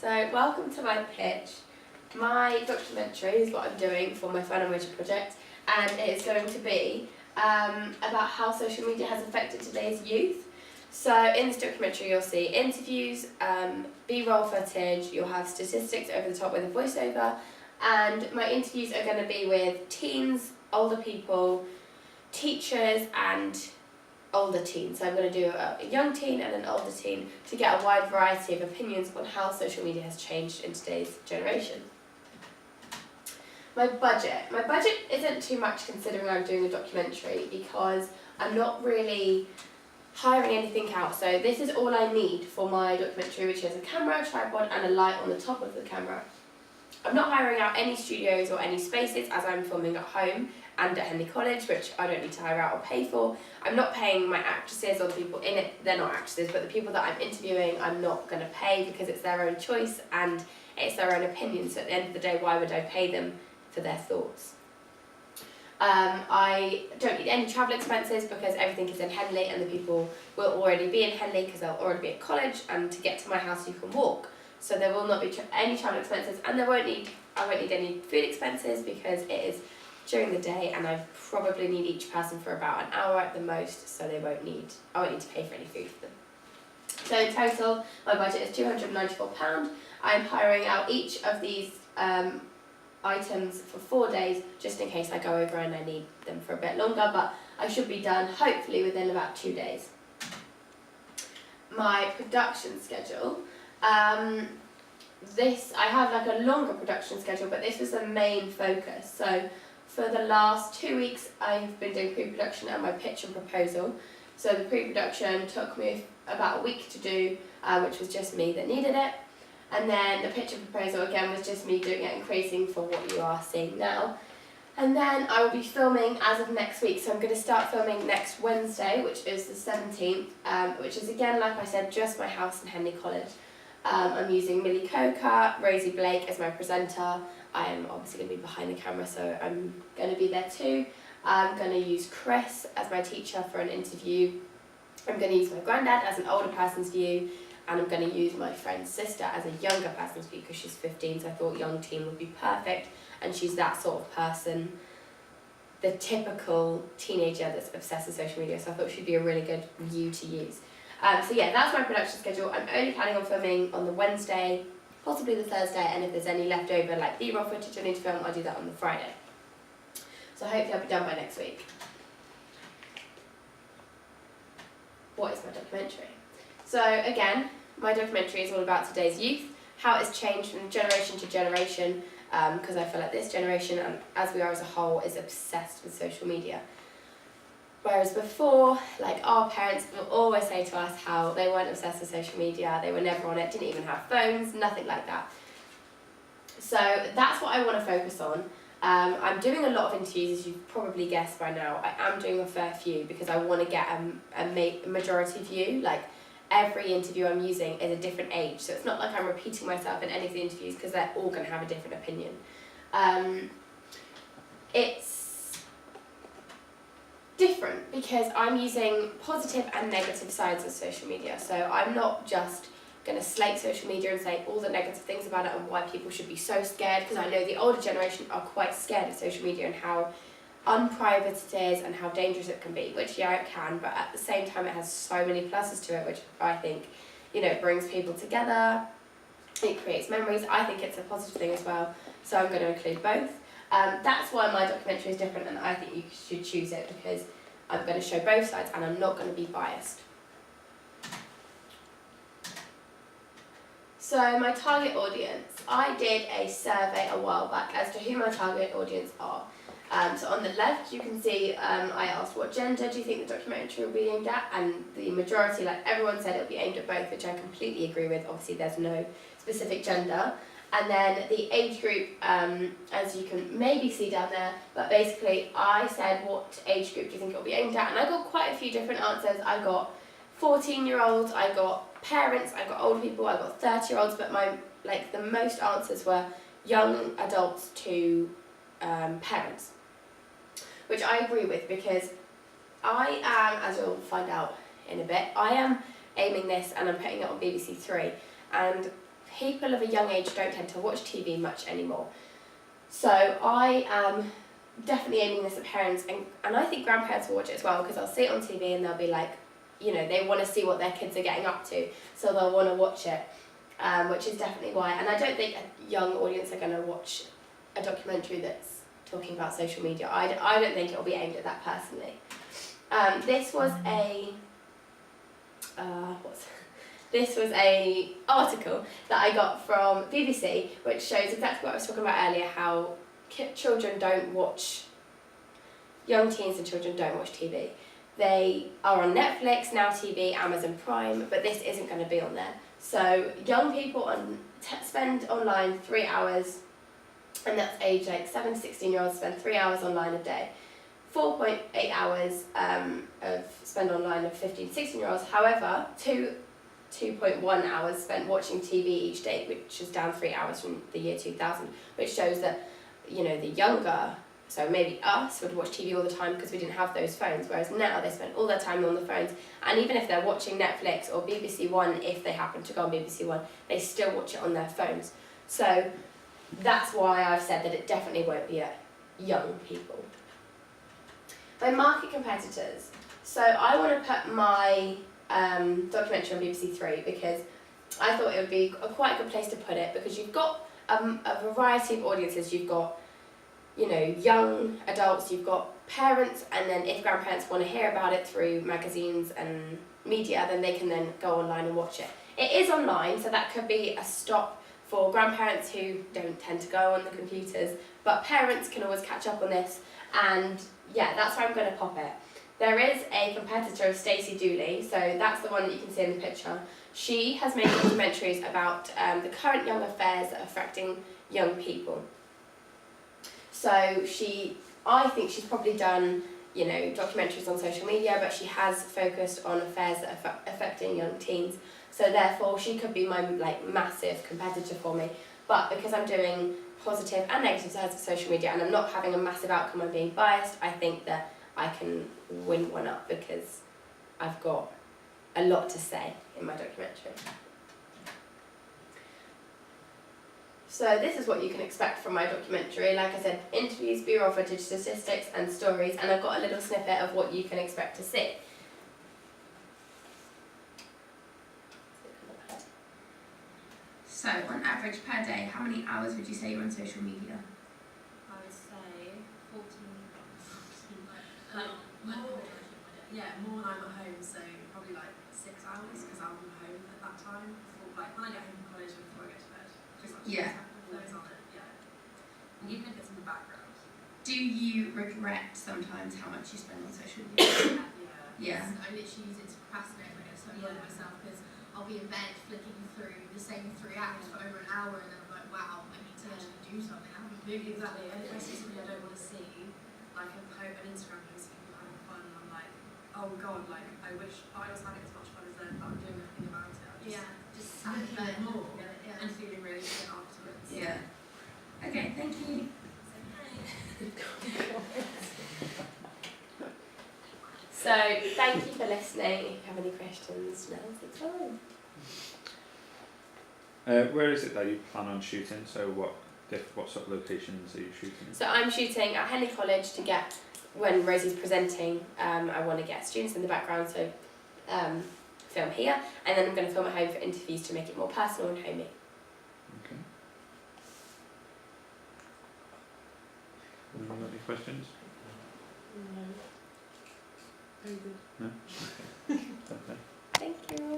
So welcome to my pitch. My documentary is what I'm doing for my Final Major project, and it is going to be about how social media has affected today's youth. So in this documentary you'll see interviews, B-roll footage, you'll have statistics over the top with a voiceover, and my interviews are going to be with teens, older people, teachers and older teens. So I'm going to do a young teen and an older teen to get a wide variety of opinions on how social media has changed in today's generation. My budget isn't too much considering I'm doing a documentary because I'm not really hiring anything out. So this is all I need for my documentary, which is a camera, a tripod and a light on the top of the camera. I'm not hiring out any studios or any spaces as I'm filming at home and at Henley College, which I don't need to hire out or pay for. I'm not paying my actresses or the people in it, they're not actresses, but the people that I'm interviewing I'm not going to pay because it's their own choice and it's their own opinion. So at the end of the day, why would I pay them for their thoughts? I don't need any travel expenses because everything is in Henley and the people will already be in Henley because they'll already be at college, and to get to my house you can walk. So there will not be any travel expenses, and I won't need any food expenses because it is during the day and I probably need each person for about an hour at the most, so I won't need to pay for any food for them. So in total, my budget is £294. I'm hiring out each of these items for 4 days, just in case I go over and I need them for a bit longer, but I should be done hopefully within about 2 days. My production schedule. I have like a longer production schedule, but this was the main focus. So for the last 2 weeks I've been doing pre-production and my pitch and proposal. So the pre-production took me about a week to do, which was just me that needed it. And then the pitch and proposal again was just me doing it and creating for what you are seeing now. And then I will be filming as of next week. So I'm going to start filming next Wednesday, which is the 17th, which is again, like I said, just my house in Henley College. I'm using Millie Coker, Rosie Blake as my presenter. I am obviously going to be behind the camera, so I'm going to be there too. I'm going to use Chris as my teacher for an interview. I'm going to use my granddad as an older person's view, and I'm going to use my friend's sister as a younger person's view because she's 15, so I thought young teen would be perfect, and she's that sort of person, the typical teenager that's obsessed with social media, so I thought she'd be a really good view to use. So yeah, that's my production schedule. I'm only planning on filming on the Wednesday, possibly the Thursday, and if there's any leftover like B-roll footage I need to film, I'll do that on the Friday. So hopefully I'll be done by next week. What is my documentary? So again, my documentary is all about today's youth, how it's changed from generation to generation, because I feel like this generation, and as we are as a whole, is obsessed with social media. Whereas before, like our parents will always say to us how they weren't obsessed with social media, they were never on it, didn't even have phones, nothing like that. So that's what I want to focus on. I'm doing a lot of interviews, as you've probably guessed by now. I am doing a fair few because I want to get a majority view. Like every interview I'm using is a different age, so it's not like I'm repeating myself in any of the interviews because they're all going to have a different opinion. It's different because I'm using positive and negative sides of social media, so I'm not just going to slate social media and say all the negative things about it and why people should be so scared, because I know the older generation are quite scared of social media and how unprivate it is and how dangerous it can be, which yeah, it can, but at the same time it has so many pluses to it, which I think, brings people together, it creates memories. I think it's a positive thing as well, so I'm going to include both. That's why my documentary is different, and I think you should choose it because I'm going to show both sides and I'm not going to be biased. So my target audience, I did a survey a while back as to who my target audience are. So on the left you can see I asked what gender do you think the documentary will be aimed at, and the majority, like everyone, said it will be aimed at both, which I completely agree with. Obviously there's no specific gender. And then the age group, as you can maybe see down there, but basically I said what age group do you think it will be aimed at, and I got quite a few different answers. I got 14-year-olds, I got parents, I got old people, I got 30-year-olds, but the most answers were young adults to parents, which I agree with because I am, as you'll find out in a bit, I am aiming this and I'm putting it on BBC Three, and people of a young age don't tend to watch TV much anymore. So I am definitely aiming this at parents, and I think grandparents will watch it as well, because I'll see it on TV and they'll be like, you know, they want to see what their kids are getting up to, so they'll want to watch it, which is definitely why. And I don't think a young audience are going to watch a documentary that's talking about social media. I don't think it'll be aimed at that personally. This was a this was a article that I got from BBC, which shows exactly what I was talking about earlier, how children don't watch, young teens and children don't watch TV. They are on Netflix, Now TV, Amazon Prime, but this isn't going to be on there. So young people spend online 3 hours, and that's age like 7 to 16-year-olds spend 3 hours online a day. 4.8 hours of spend online of 15 to 16-year-olds. However, 2.1 hours spent watching TV each day, which is down 3 hours from the year 2000, which shows that, you know, the younger, so maybe us, would watch TV all the time because we didn't have those phones, whereas now they spend all their time on the phones, and even if they're watching Netflix or BBC One, if they happen to go on BBC One, they still watch it on their phones. So that's why I've said that it definitely won't be at young people. My market competitors. So I want to put my documentary on BBC Three because I thought it would be quite a good place to put it, because you've got a variety of audiences. You've got, you know, young adults, you've got parents, and then if grandparents want to hear about it through magazines and media, then they can then go online and watch it. It is online, so that could be a stop for grandparents who don't tend to go on the computers, but parents can always catch up on this, and yeah, that's where I'm going to pop it. There is a competitor of Stacey Dooley, so that's the one that you can see in the picture. She has made documentaries about the current young affairs that are affecting young people. So I think she's probably done, you know, documentaries on social media, but she has focused on affairs that are affecting young teens. So therefore, she could be my massive competitor for me. But because I'm doing positive and negative sides of social media, and I'm not having a massive outcome, I'm being biased, I think that I can win one up because I've got a lot to say in my documentary. So this is what you can expect from my documentary. Like I said, interviews, Bureau footage, statistics and stories, and I've got a little snippet of what you can expect to see. So on average per day, how many hours would you say you're on social media? I would say 14. More when I'm at home, so probably like 6 hours because I'm home at that time. Before, like when I get home from college and before I get to bed. Those on it, yeah. Even if it's in the background. Do you regret sometimes how much you spend on social media? Yeah. I literally use it to procrastinate when I get so annoyed at myself, because I'll be in bed flicking through the same 3 apps for over an hour, and then I'm like, wow, I need to actually do something. I haven't moved Exactly. And if I see something I don't want to see, like an Instagram post of people having fun, and I'm like, oh god, like I wish I was having as much fun as them, but I'm doing nothing about it. just sat in bed more yeah. and feeling really good afterwards. Yeah. Okay, thank you. So, thank you for listening. If you have any questions, now's the time. Where is it that you plan on shooting? So what sort of locations are you shooting in? So I'm shooting at Henley College to get, when Rosie's presenting, I want to get students in the background, so film here, and then I'm going to film at home for interviews to make it more personal and homey. Okay. Anyone got any questions? No. No? Okay. Thank you.